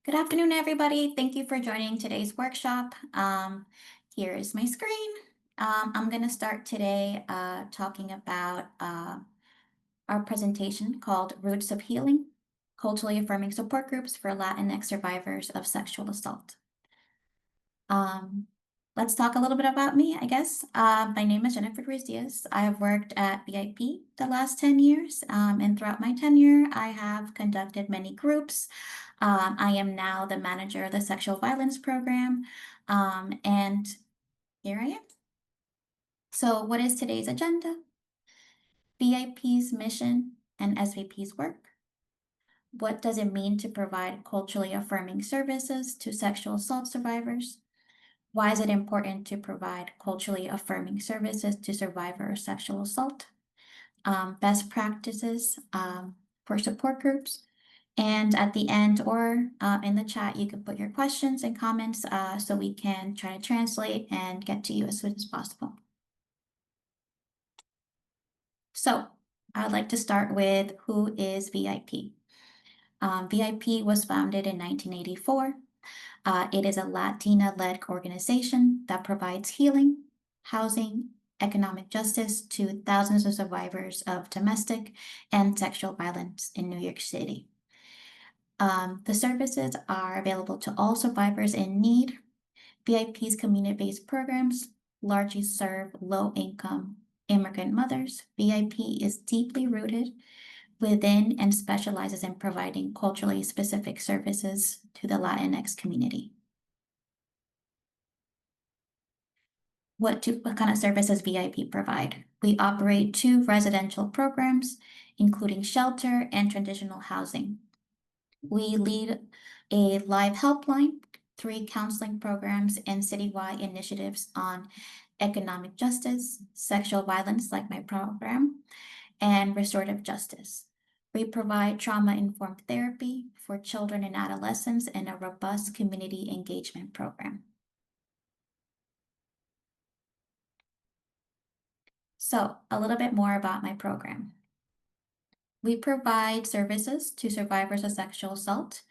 Good afternoon, everybody. Thank you for joining today's workshop. Here is my screen. I'm going to start today talking about our presentation called Roots of Healing, Culturally Affirming Support Groups for Latinx Survivors of Sexual Assault. Let's talk a little bit about me, I guess. My name is Ruiz Diaz. I have worked at BIP the last 10 years, and throughout my tenure, I have conducted many groups. I am now the manager of the Sexual Violence Program, and here I am. So what is today's agenda? BIP's mission and SVP's work. What does it mean to provide culturally affirming services to sexual assault survivors? Why is it important to provide culturally affirming services to survivors of sexual assault? Best practices for support groups. And at the end or in the chat, you can put your questions and comments so we can try to translate and get to you as soon as possible. So I'd like to start with who is VIP. VIP was founded in 1984. It is a Latina-led organization that provides healing, housing, economic justice to thousands of survivors of domestic and sexual violence in New York City. The services are available to all survivors in need. VIP's community-based programs largely serve low-income immigrant mothers. VIP is deeply rooted within and specializes in providing culturally specific services to the Latinx community. What kind of services VIP provide? We operate 2 residential programs, including shelter and transitional housing. We lead a live helpline, 3 counseling programs, and citywide initiatives on economic justice, sexual violence, like my program, and restorative justice. We provide trauma-informed therapy for children and adolescents and a robust community engagement program. So, a little bit more about my program. We provide services to survivors of sexual assault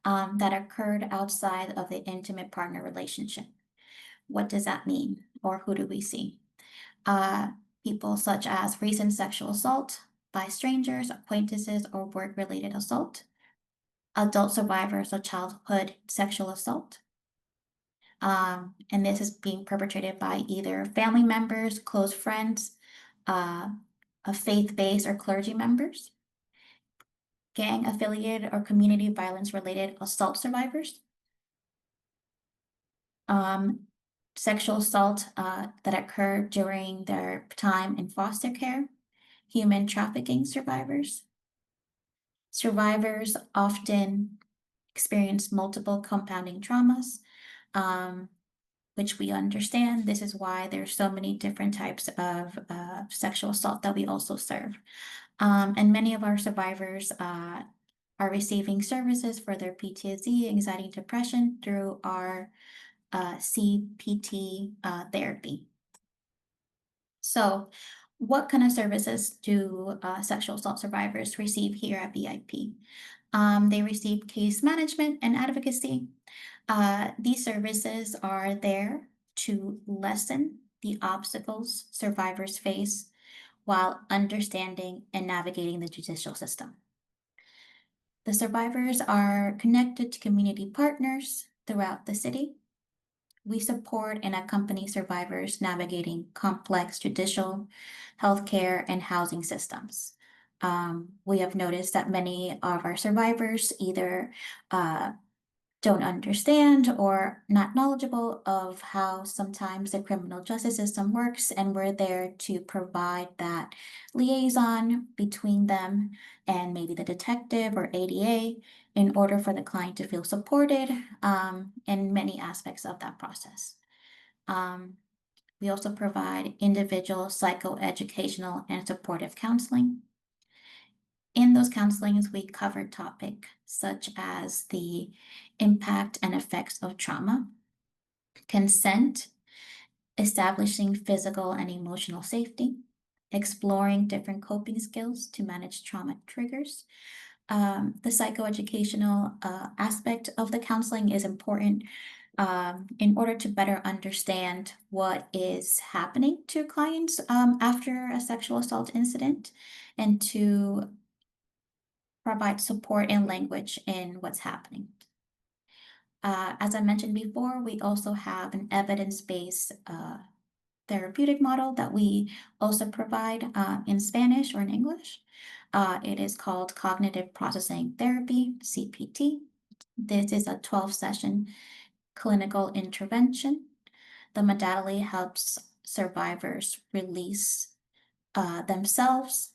that occurred outside of the intimate partner relationship. What does that mean, or who do we see? People such as recent sexual assault by strangers, acquaintances, or work-related assault, adult survivors of childhood sexual assault, and this is being perpetrated by either family members, close friends, of faith-based or clergy members, gang-affiliated or community violence-related assault survivors, sexual assault that occurred during their time in foster care, human trafficking survivors. Survivors often experience multiple compounding traumas, which we understand. This is why there's so many different types of sexual assault that we also serve. And many of our survivors are receiving services for their PTSD, anxiety, and depression through our CPT therapy. So what kind of services do sexual assault survivors receive here at VIP? They receive case management and advocacy. These services are there to lessen the obstacles survivors face while understanding and navigating the judicial system. The survivors are connected to community partners throughout the city. We support and accompany survivors navigating complex judicial, healthcare, and housing systems. We have noticed that many of our survivors either don't understand or not knowledgeable of how sometimes the criminal justice system works, and we're there to provide that liaison between them and maybe the detective or ADA in order for the client to feel supported in many aspects of that process. We also provide individual psychoeducational and supportive counseling. In those counselings, we cover topics such as the impact and effects of trauma, consent, establishing physical and emotional safety, exploring different coping skills to manage trauma triggers, The psychoeducational aspect of the counseling is important in order to better understand what is happening to clients after a sexual assault incident and to provide support and language in what's happening. As I mentioned before, we also have an evidence-based therapeutic model that we also provide in Spanish or in English. It is called Cognitive Processing Therapy, CPT. This is a 12-session clinical intervention. The modality helps survivors release themselves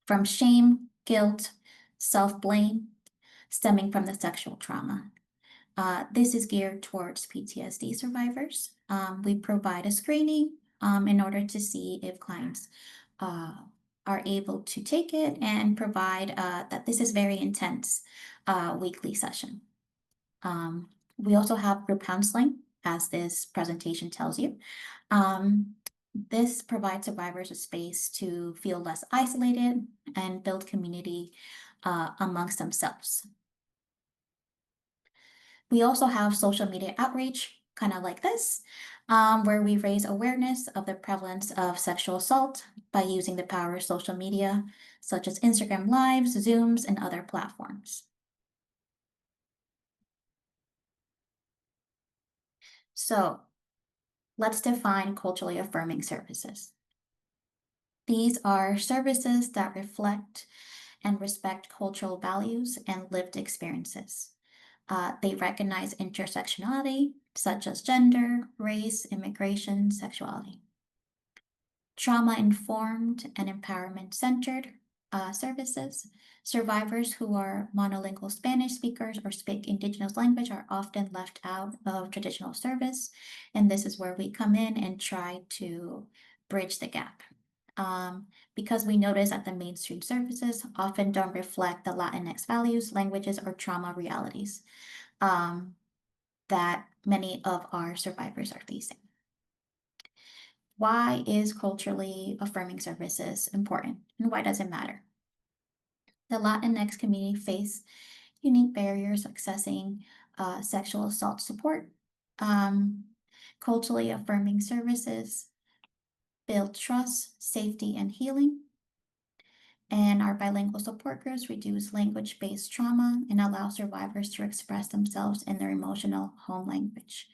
from shame, guilt, self-blame stemming from the sexual trauma. This is geared towards PTSD survivors. We provide a screening in order to see if clients are able to take it and provide that this is very intense weekly session. We also have group counseling, as this presentation tells you. This provides survivors a space to feel less isolated and build community amongst themselves. We also have social media outreach, kind of like this, where we raise awareness of the prevalence of sexual assault by using the power of social media, such as Instagram Lives, Zooms, and other platforms. So let's define culturally affirming services. These are services that reflect and respect cultural values and lived experiences. They recognize intersectionality, such as gender, race, immigration, sexuality. Trauma-informed and empowerment-centered services. Survivors who are monolingual Spanish speakers or speak indigenous language are often left out of traditional service, and this is where we come in and try to bridge the gap. Because we notice that the mainstream services often don't reflect the Latinx values, languages, or trauma realities that many of our survivors are facing. Why is culturally affirming services important, and why does it matter? The Latinx community face unique barriers accessing sexual assault support. Culturally affirming services build trust, safety, and healing. And our bilingual support groups reduce language-based trauma and allow survivors to express themselves in their emotional home language.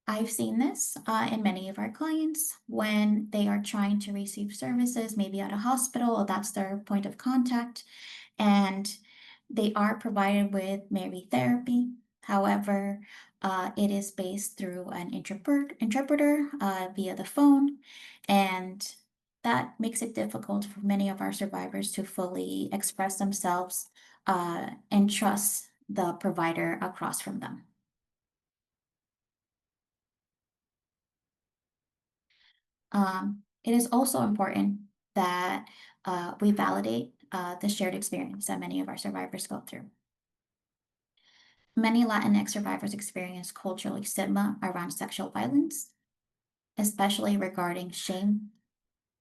I've seen this in many of our clients when they are trying to receive services, maybe at a hospital, or that's their point of contact, and they are provided with maybe therapy. However, it is based through an interpreter via the phone, and that makes it difficult for many of our survivors to fully express themselves and trust the provider across from them. It is also important that we validate the shared experience that many of our survivors go through. Many Latinx survivors experience cultural stigma around sexual violence, especially regarding shame,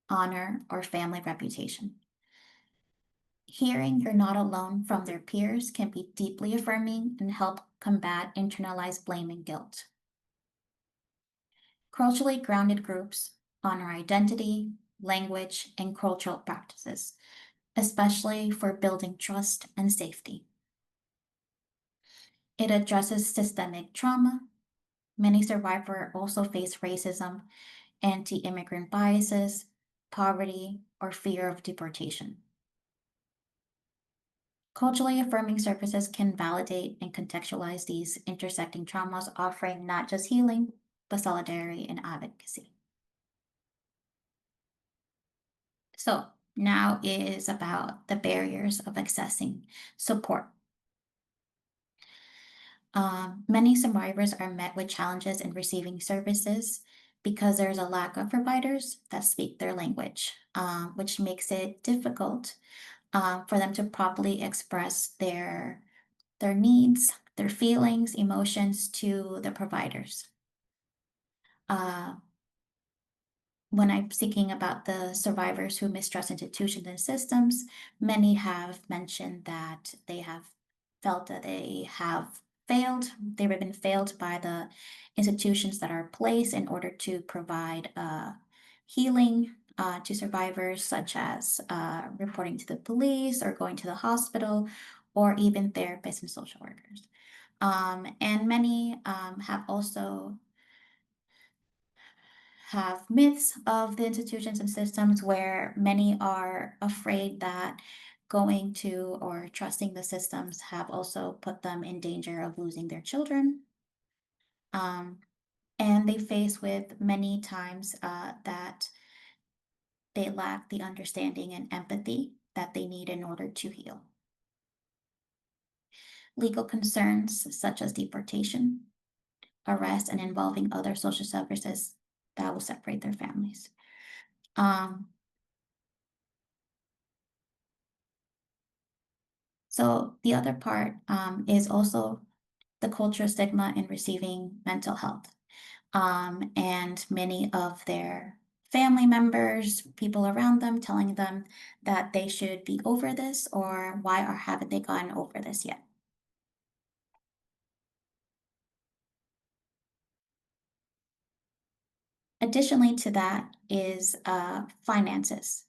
honor, or family reputation. Hearing you're not alone from their peers can be deeply affirming and help combat internalized blame and guilt. Culturally grounded groups honor identity, language, and cultural practices, especially for building trust and safety. It addresses systemic trauma. Many survivors also face racism, anti-immigrant biases, poverty, or fear of deportation. Culturally affirming services can validate and contextualize these intersecting traumas, offering not just healing, but solidarity and advocacy. So now is about the barriers of accessing support. Many survivors are met with challenges in receiving services because there's a lack of providers that speak their language, which makes it difficult for them to properly express their needs, their feelings, emotions to the providers. when I'm speaking about the survivors who mistrust institutions and systems, many have mentioned that they have felt that they have failed. They've been failed by the institutions that are placed in order to provide healing to survivors, such as reporting to the police or going to the hospital, or even therapists and social workers. And many have also have myths of the institutions and systems where many are afraid that going to or trusting the systems have also put them in danger of losing their children. Um, and they face with many times that they lack the understanding and empathy that they need in order to heal. Legal concerns such as deportation, arrest, and involving other social services that will separate their families. Um, So the other part is also the cultural stigma in receiving mental health. And many of their family members, people around them telling them that they should be over this, or why or haven't they gotten over this yet. Additionally to that is finances.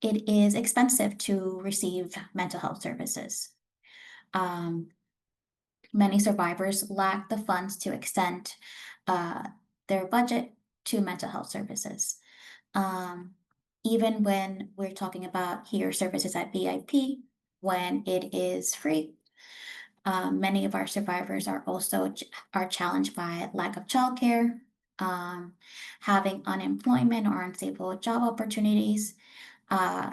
It is expensive to receive mental health services. Um, Many survivors lack the funds to extend uh, their budget to mental health services. Um, Even when we're talking about here services at VIP, when it is free, many of our survivors are also are challenged by lack of childcare, um, having unemployment or unstable job opportunities, uh,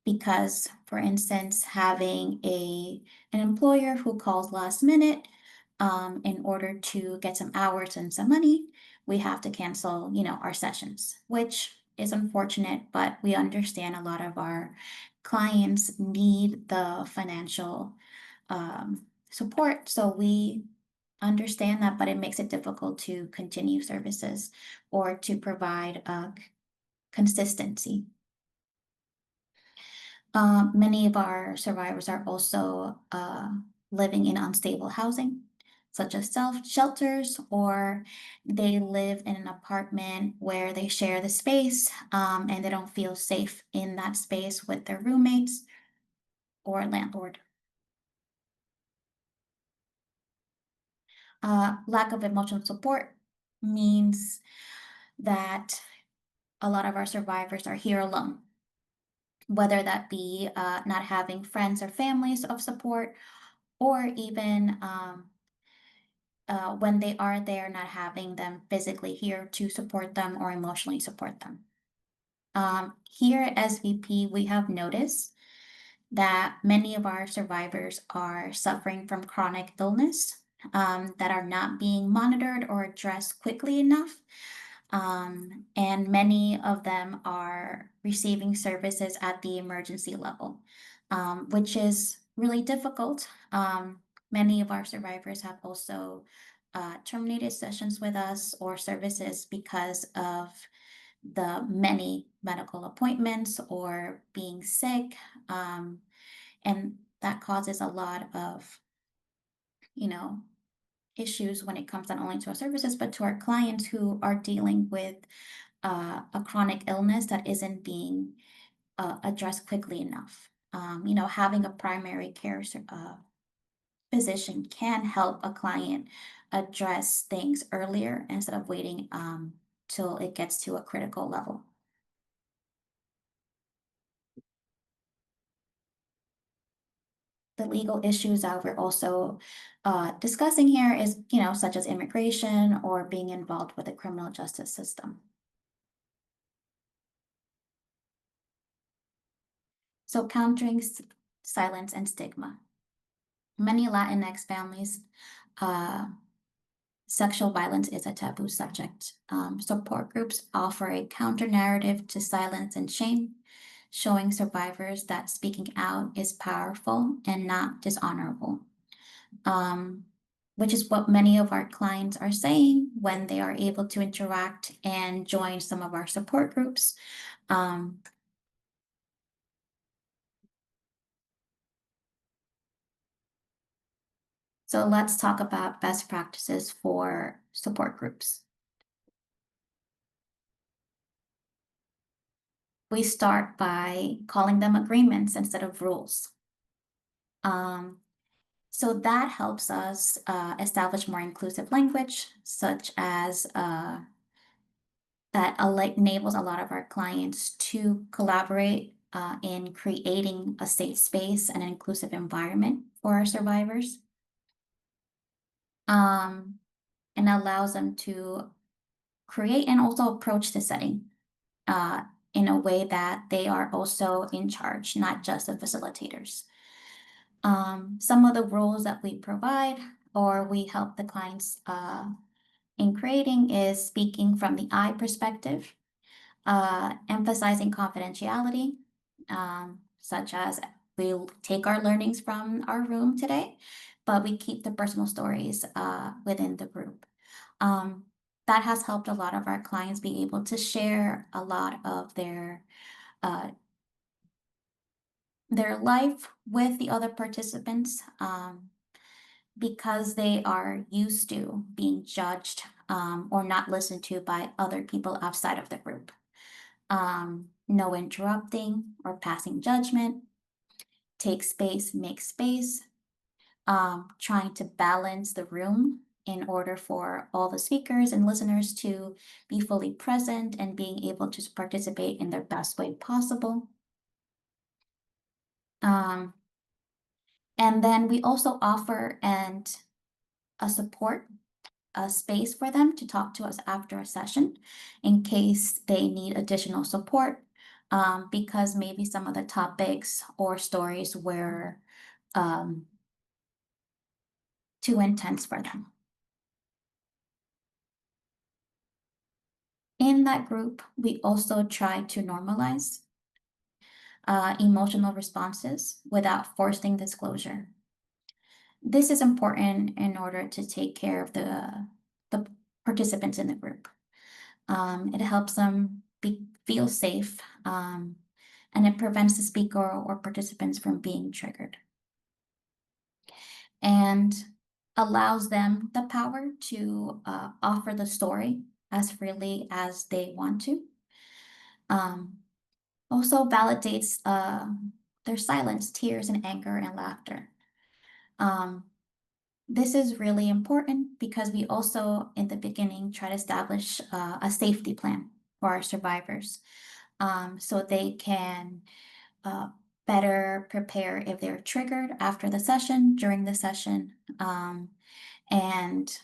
because, for instance, having an employer who calls last minute in order to get some hours and some money, we have to cancel, our sessions, which is unfortunate, but we understand a lot of our clients need the financial support. So we understand that, but it makes it difficult to continue services or to provide consistency. Many of our survivors are also living in unstable housing, such as self-shelters, or they live in an apartment where they share the space and they don't feel safe in that space with their roommates or landlord. Lack of emotional support means that a lot of our survivors are here alone, whether that be not having friends or families of support, or even when they are there, not having them physically here to support them or emotionally support them. Here at SVP, we have noticed that many of our survivors are suffering from chronic illness that are not being monitored or addressed quickly enough. And many of them are receiving services at the emergency level, which is really difficult. Many of our survivors have also terminated sessions with us or services because of the many medical appointments or being sick. And that causes a lot of, you know, issues when it comes not only to our services, but to our clients who are dealing with a chronic illness that isn't being addressed quickly enough. Having a primary care physician can help a client address things earlier instead of waiting till it gets to a critical level. The legal issues that we're also discussing here is, such as immigration or being involved with the criminal justice system. So countering silence and stigma. Many Latinx families, sexual violence is a taboo subject. Support groups offer a counter narrative to silence and shame, showing survivors that speaking out is powerful and not dishonorable. Um, which is what many of our clients are saying when they are able to interact and join some of our support groups. So let's talk about best practices for support groups. We start by calling them agreements instead of rules. So that helps us establish more inclusive language, such as that enables a lot of our clients to collaborate in creating a safe space and an inclusive environment for our survivors, and allows them to create and also approach the setting in a way that they are also in charge, not just the facilitators. Some of the rules that we provide or we help the clients in creating is speaking from the I perspective, emphasizing confidentiality, such as we'll take our learnings from our room today, but we keep the personal stories within the group. That has helped a lot of our clients be able to share a lot of uh, their life with the other participants, because they are used to being judged or not listened to by other people outside of the group. No interrupting or passing judgment, take space, make space, trying to balance the room in order for all the speakers and listeners to be fully present and being able to participate in their best way possible. Um, and then we also offer a support, a space for them to talk to us after a session in case they need additional support, because maybe some of the topics or stories were too intense for them. In that group, we also try to normalize emotional responses without forcing disclosure. This is important in order to take care of the participants in the group. It helps them feel safe, and it prevents the speaker or participants from being triggered, and allows them the power to offer the story as freely as they want to. Also validates their silence, tears, and anger and laughter. This is really important because we also, in the beginning, try to establish a safety plan for our survivors, so they can better prepare if they're triggered after the session, during the session, and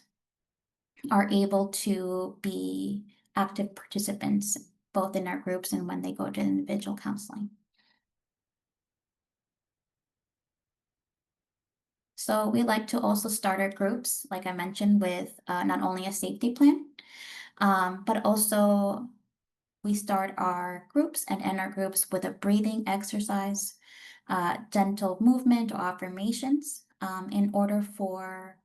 are able to be active participants both in our groups and when they go to individual counseling. So we like to also start our groups, like I mentioned, with not only a safety plan, but also we start our groups and end our groups with a breathing exercise, gentle movement or affirmations, in order for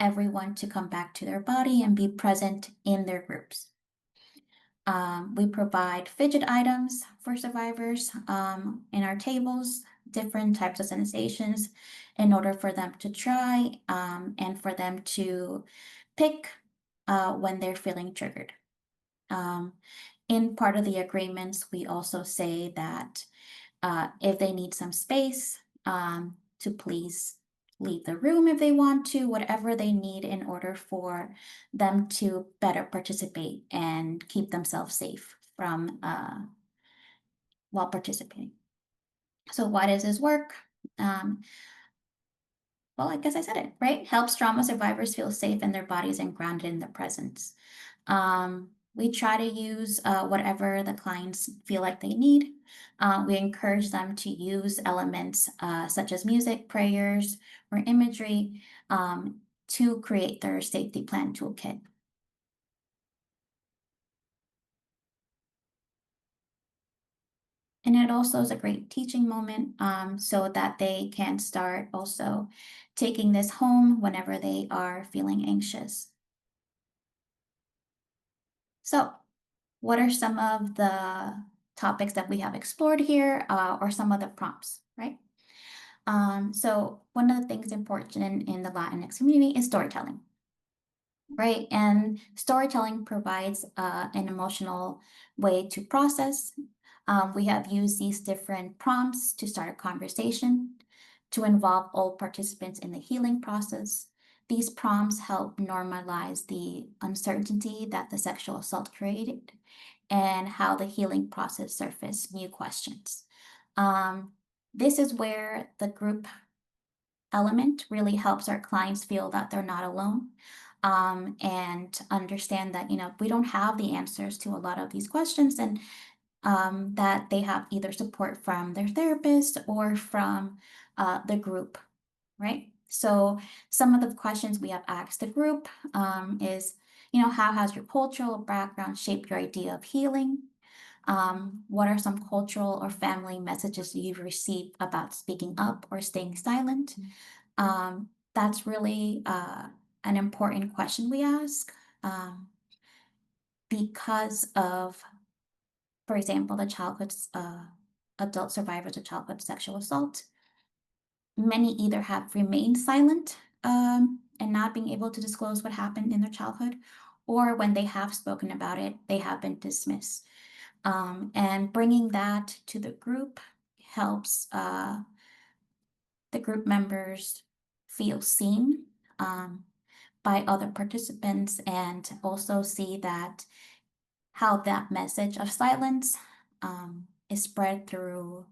everyone to come back to their body and be present in their groups. We provide fidget items for survivors in our tables, different types of sensations in order for them to try, and for them to pick when they're feeling triggered. In part of the agreements, we also say that if they need some space, to please leave the room if they want to, whatever they need in order for them to better participate and keep themselves safe from while participating. So why does this work? Well, I guess I said it, right? Helps trauma survivors feel safe in their bodies and grounded in the presence. We try to use whatever the clients feel like they need. We encourage them to use elements such as music, prayers, or imagery to create their safety plan toolkit. And it also is a great teaching moment, so that they can start also taking this home whenever they are feeling anxious. So, what are some of the topics that we have explored here, or some of the prompts, right? So one of the things important in the Latinx community is storytelling, right? And storytelling provides an emotional way to process. We have used these different prompts to start a conversation, to involve all participants in the healing process. These prompts help normalize the uncertainty that the sexual assault created and how the healing process surfaced new questions. Um, this is where the group element really helps our clients feel that they're not alone, and understand that, we don't have the answers to a lot of these questions, and that they have either support from their therapist or from the group, right? So some of the questions we have asked the group, is, how has your cultural background shaped your idea of healing? What are some cultural or family messages you've received about speaking up or staying silent? That's really an important question we ask, because of, for example, the adult survivors of childhood sexual assault. Many either have remained silent, and not being able to disclose what happened in their childhood, or when they have spoken about it, they have been dismissed. And bringing that to the group helps the group members feel seen, by other participants, and also see that how that message of silence, is spread through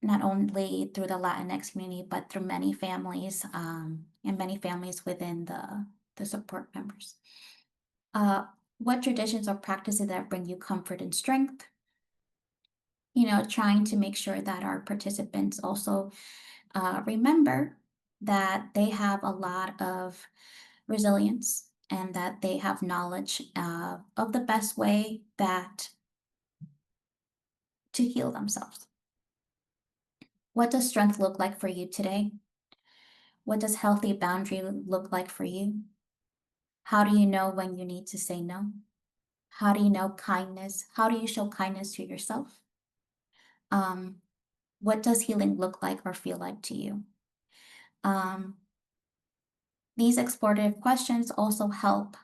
not only through the Latinx community, but through many families, and many families within the support members. Uh, what traditions or practices that bring you comfort and strength? Trying to make sure that our participants also remember that they have a lot of resilience and that they have knowledge of the best way that to heal themselves. What does strength look like for you today? What does healthy boundary look like for you? How do you know when you need to say no? How do you know kindness? How do you show kindness to yourself? Um, what does healing look like or feel like to you? Um, these explorative questions also help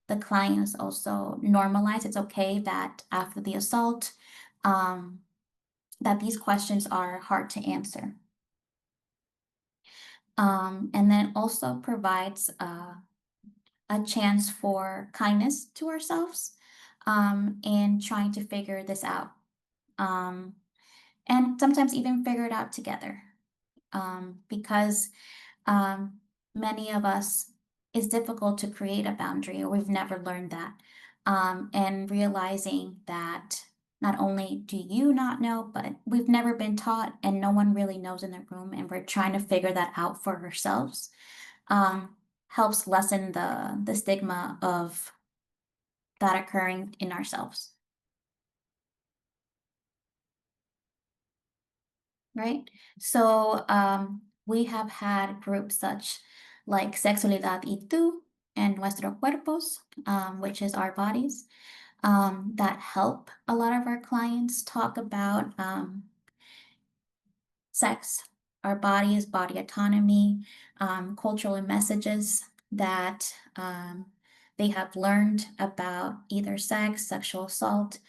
the clients also normalize it's okay that after the assault, um, that these questions are hard to answer. And then also provides a chance for kindness to ourselves, and trying to figure this out. Um, and sometimes even figure it out together, because um, many of us, it's difficult to create a boundary, or we've never learned that. And realizing that not only do you not know, but we've never been taught, and no one really knows in the room, and we're trying to figure that out for ourselves, um, helps lessen the stigma of that occurring in ourselves, right? So we have had groups such like Sexualidad y Tú and Nuestros Cuerpos, which is our bodies, that help a lot of our clients talk about sex, our bodies, body autonomy, cultural messages that they have learned about either sex, sexual assault,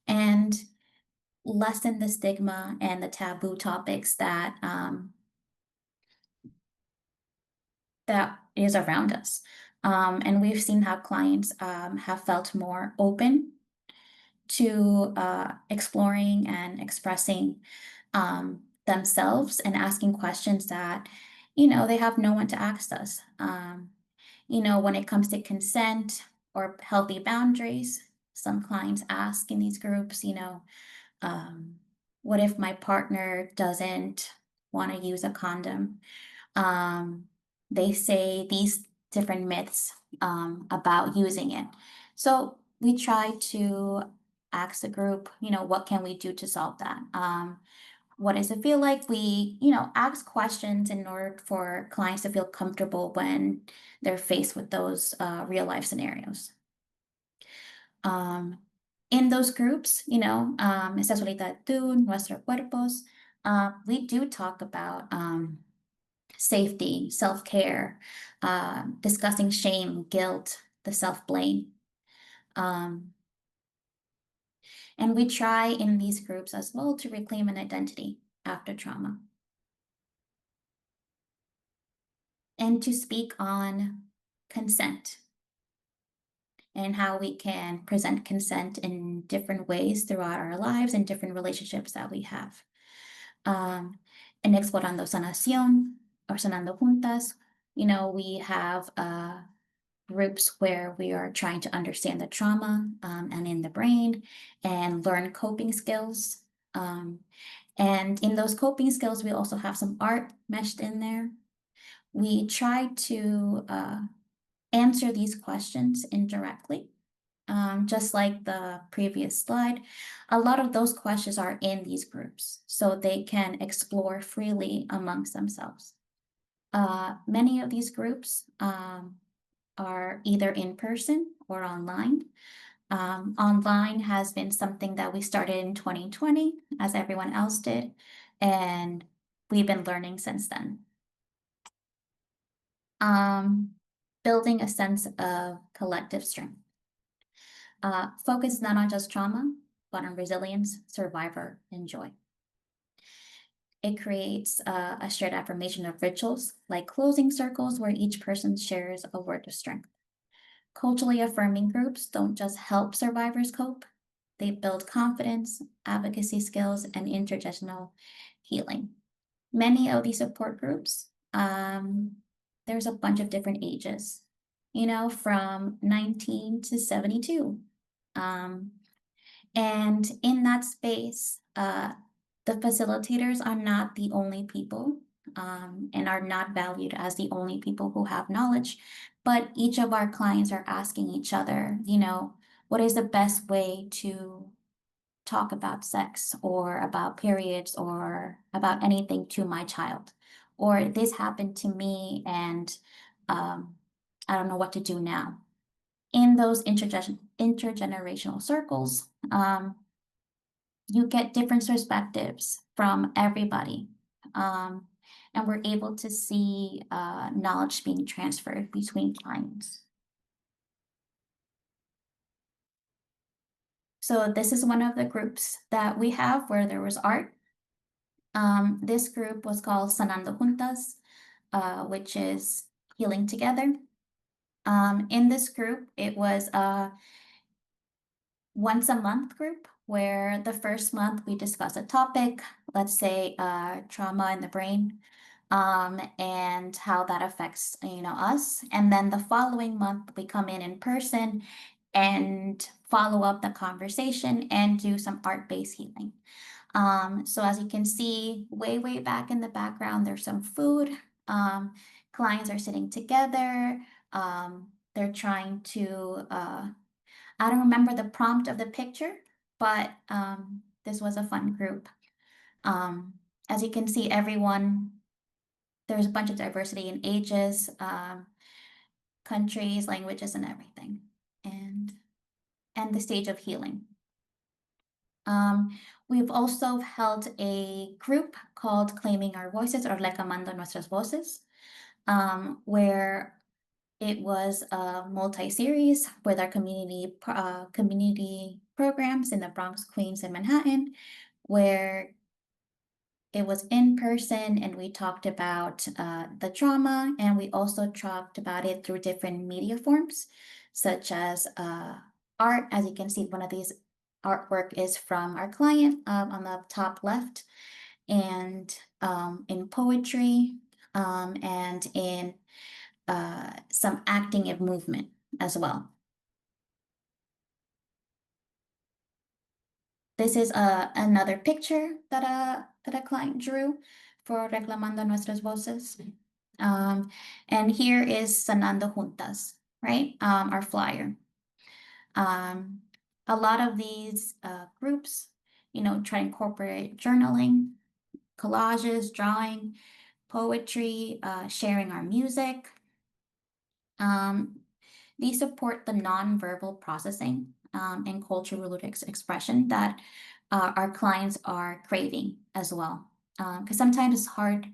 and lessen the stigma and the taboo topics that is around us. And we've seen how clients have felt more open to exploring and expressing themselves and asking questions that, they have no one to ask us. When it comes to consent or healthy boundaries, some clients ask in these groups, um, what if my partner doesn't want to use a condom? Um, they say these different myths about using it. So we try to ask the group, what can we do to solve that? What does it feel like? We, ask questions in order for clients to feel comfortable when they're faced with those real life scenarios. In those groups, esta solita tú, nuestros cuerpos, we do talk about safety, self-care, discussing shame, guilt, the self-blame. And we try in these groups as well to reclaim an identity after trauma. And to speak on consent and how we can present consent in different ways throughout our lives and different relationships that we have. En Explorando Sanación or Sanando Juntas, we have groups where we are trying to understand the trauma and in the brain and learn coping skills. And in those coping skills, we also have some art meshed in there. We try to answer these questions indirectly. Just like the previous slide, a lot of those questions are in these groups, so they can explore freely amongst themselves. Many of these groups are either in person or online. Online has been something that we started in 2020, as everyone else did, and we've been learning since then. Building a sense of collective strength. Focus not on just trauma, but on resilience, survivor, and joy. It creates a shared affirmation of rituals, like closing circles where each person shares a word of strength. Culturally affirming groups don't just help survivors cope, they build confidence, advocacy skills, and intergenerational healing. Many of these support groups, there's a bunch of different ages, from 19 to 72. And in that space, the facilitators are not the only people and are not valued as the only people who have knowledge, but each of our clients are asking each other, what is the best way to talk about sex or about periods or about anything to my child? Or this happened to me and I don't know what to do now. In those intergenerational circles, you get different perspectives from everybody. And we're able to see knowledge being transferred between clients. So this is one of the groups that we have where there was art. This group was called Sanando Juntas, which is healing together. In this group, it was a once a month group where the first month we discuss a topic, let's say trauma in the brain, and how that affects us. And then the following month we come in person and follow up the conversation and do some art-based healing. So as you can see, way back in the background, there's some food. Clients are sitting together. They're trying to, I don't remember the prompt of the picture, but this was a fun group. As you can see, there's a bunch of diversity in ages, countries, languages, and everything, and the stage of healing. We've also held a group called Claiming Our Voices or Reclamando Nuestras Voces, where it was a multi-series with our community programs in the Bronx, Queens, and Manhattan, where it was in person and we talked about the trauma, and we also talked about it through different media forms, such as art. As you can see, one of these artwork is from our client on the top left, and in poetry and in some acting and movement as well. This is another picture that a client drew for Reclamando Nuestras Voces. And here is Sanando Juntas, right? Our flyer. A lot of these groups, try to incorporate journaling, collages, drawing, poetry, sharing our music. Um, these support the nonverbal processing and cultural expression that our clients are craving as well. Because sometimes it's hard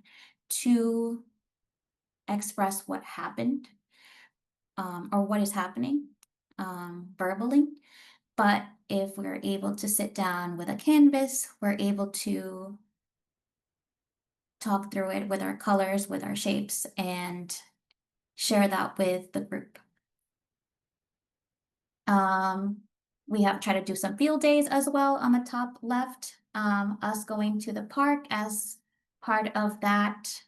to express what happened or what is happening verbally. But if we're able to sit down with a canvas, we're able to talk through it with our colors, with our shapes, and share that with the group. Um, we have tried to do some field days as well on the top left. Us going to the park as part of that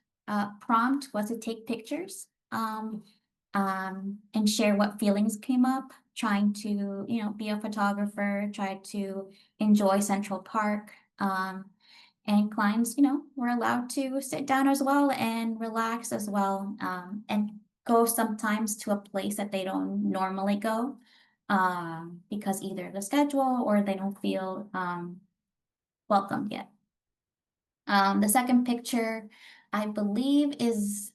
prompt was to take pictures and share what feelings came up, trying to, be a photographer, try to enjoy Central Park. And clients, were allowed to sit down as well and relax as well, and go sometimes to a place that they don't normally go, because either the schedule or they don't feel welcomed yet. The second picture, I believe, is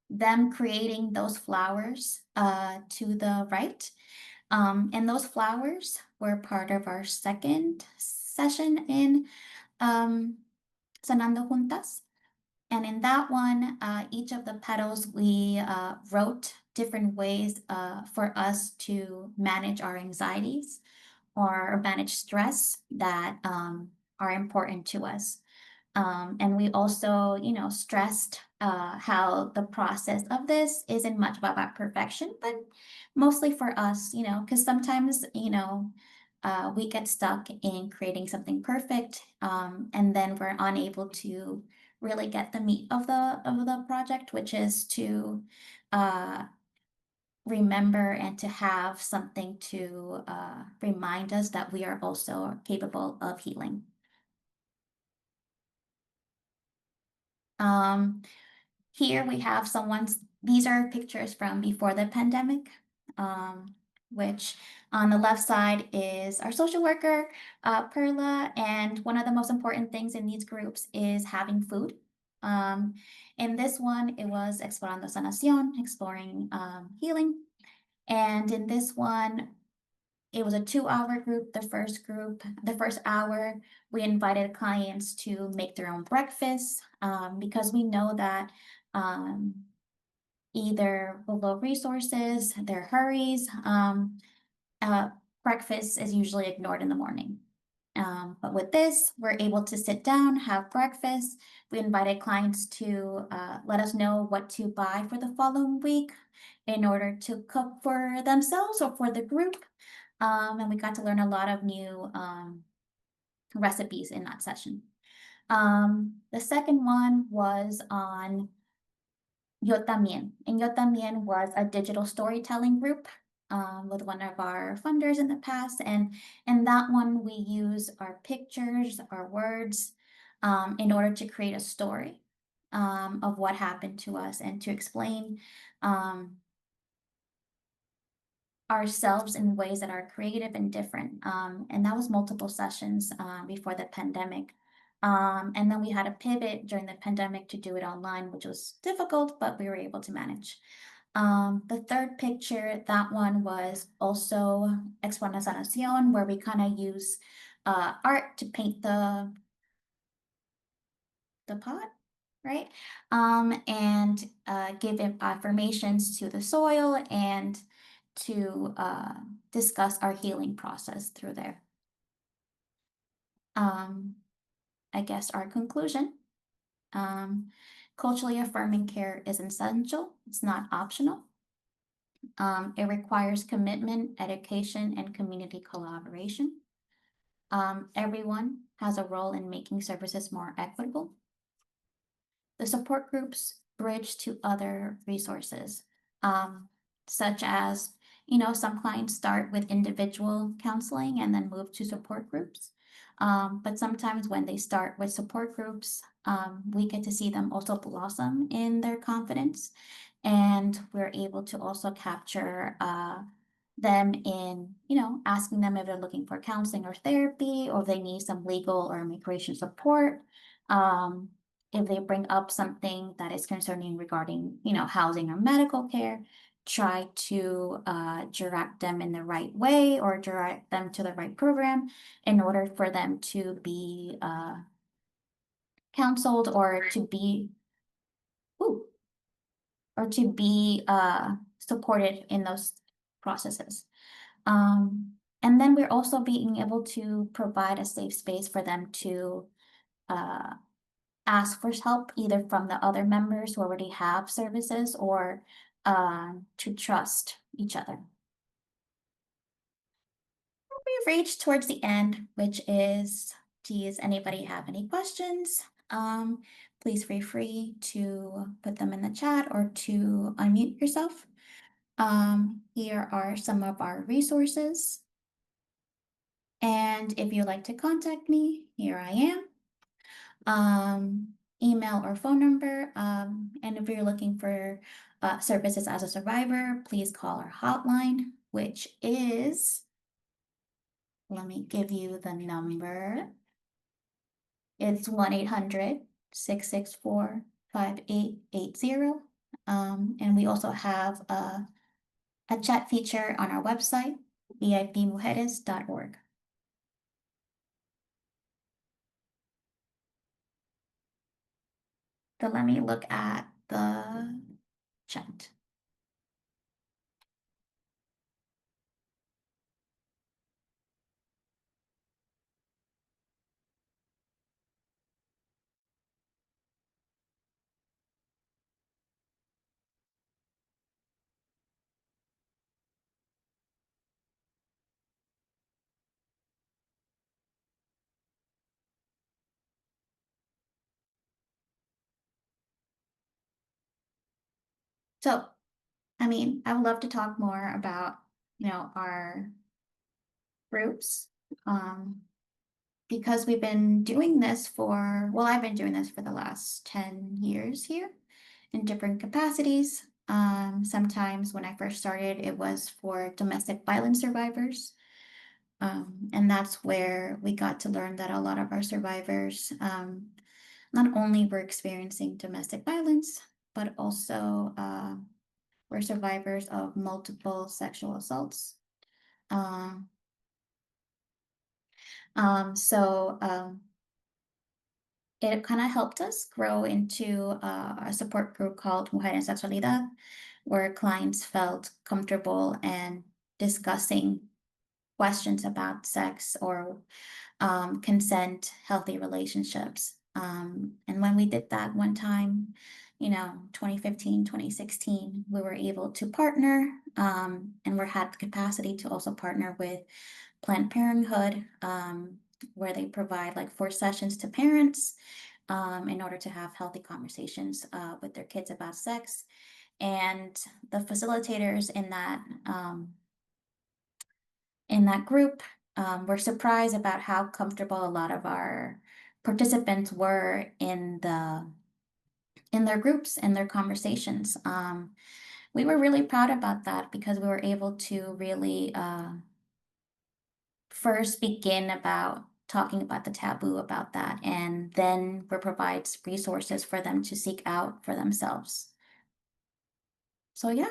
them creating those flowers to the right. And those flowers were part of our second session in Sanando Juntas. And in that one, each of the petals, we wrote different ways for us to manage our anxieties or manage stress that are important to us. And we also, stressed how the process of this isn't much about perfection, but mostly for us, because sometimes, we get stuck in creating something perfect, and then we're unable to really get the meat of the project, which is to remember and to have something to remind us that we are also capable of healing. Here we have these are pictures from before the pandemic, which on the left side is our social worker, Perla, and one of the most important things in these groups is having food. In this one, it was Explorando Sanación, exploring healing. And in this one, it was a 2-hour group. The first hour, we invited clients to make their own breakfast, because we know that either below resources, their hurries, breakfast is usually ignored in the morning. But with this, we're able to sit down, have breakfast. We invited clients to let us know what to buy for the following week in order to cook for themselves or for the group. And we got to learn a lot of new recipes in that session. The second one was on Yo También. And Yo También was a digital storytelling group with one of our funders in the past. And in that one, we use our pictures, our words, in order to create a story of what happened to us and to explain ourselves in ways that are creative and different. And that was multiple sessions before the pandemic. And then we had a pivot during the pandemic to do it online, which was difficult, but we were able to manage. The third picture, that one was also Explorando Sanación, where we kind of use art to paint the pot, right? And give affirmations to the soil and to discuss our healing process through there. I guess our conclusion, culturally affirming care is essential. It's not optional. It requires commitment, education, and community collaboration. Everyone has a role in making services more equitable. The support groups bridge to other resources, such as, some clients start with individual counseling and then move to support groups. But sometimes when they start with support groups, we get to see them also blossom in their confidence. And we're able to also capture them in, asking them if they're looking for counseling or therapy, or if they need some legal or immigration support. Um, if they bring up something that is concerning regarding, housing or medical care, try to direct them in the right way or direct them to the right program in order for them to be counseled ooh, or to be supported in those processes. And then we're also being able to provide a safe space for them to uh, ask for help, either from the other members who already have services or to trust each other. We've reached towards the end, which is, does anybody have any questions? Please feel free to put them in the chat or to unmute yourself. Here are some of our resources. And if you'd like to contact me, here I am. Email or phone number. And if you're looking for services as a survivor, please call our hotline, which is, let me give you the number. It's 1-800-664-5880. And we also have a chat feature on our website, vipmujeres.org. So let me look at the chat. So, I would love to talk more about, our groups. Because we've been doing this I've been doing this for the last 10 years here in different capacities. Sometimes when I first started, it was for domestic violence survivors. And that's where we got to learn that a lot of our survivors not only were experiencing domestic violence, but also were survivors of multiple sexual assaults. So it kind of helped us grow into a support group called Mujer en Sexualidad, where clients felt comfortable and discussing questions about sex or consent, healthy relationships. And when we did that one time, 2015, 2016, we were able to partner and we had the capacity to also partner with Planned Parenthood, where they provide like 4 sessions to parents in order to have healthy conversations with their kids about sex. And the facilitators in that group were surprised about how comfortable a lot of our participants were in their groups and their conversations. We were really proud about that because we were able to really first begin about talking about the taboo about that, and then we provide resources for them to seek out for themselves. So yeah,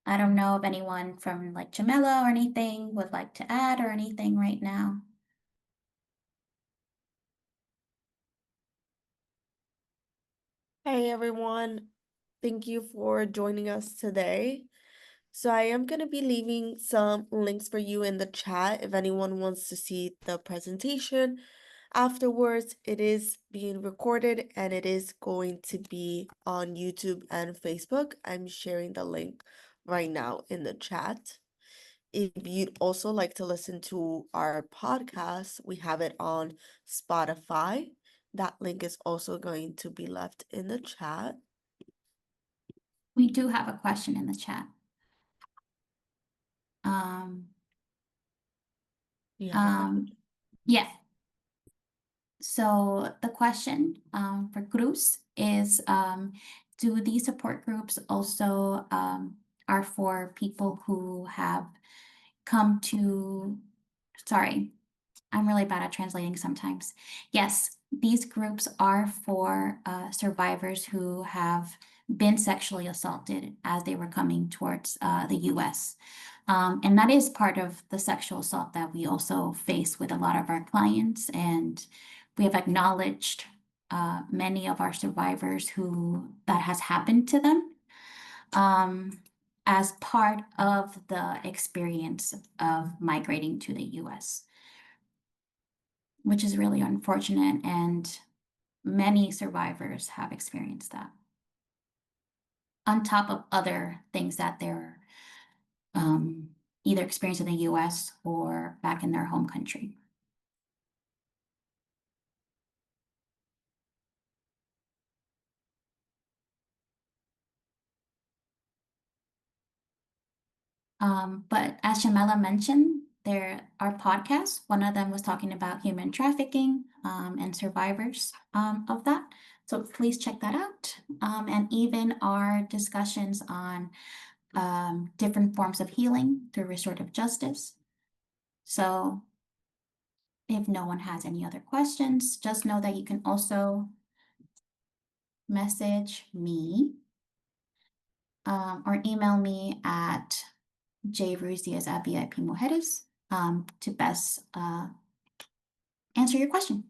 I don't know if anyone from like Jamila or anything would like to add or anything right now. Hey everyone, thank you for joining us today. So I am going to be leaving some links for you in the chat if anyone wants to see the presentation. Afterwards, it is being recorded and it is going to be on YouTube and Facebook. I'm sharing the link right now in the chat. If you'd also like to listen to our podcast, we have it on Spotify. That link is also going to be left in the chat. We do have a question in the chat. Yeah. So the question for Cruz is, Do these support groups also are for people who have come to, sorry, I'm really bad at translating sometimes. Yes, these groups are for survivors who have been sexually assaulted as they were coming towards the US. And that is part of the sexual assault that we also face with a lot of our clients. And we have acknowledged many of our survivors who that has happened to them as part of the experience of migrating to the US, which is really unfortunate. And many survivors have experienced that on top of other things that they're um, either experienced in the US or back in their home country. But as Shamela mentioned, there are podcasts. One of them was talking about human trafficking and survivors of that. So please check that out. And even our discussions on different forms of healing through restorative justice. So if no one has any other questions, just know that you can also message me or email me at jruizdiaz@vipmujeres to best answer your question.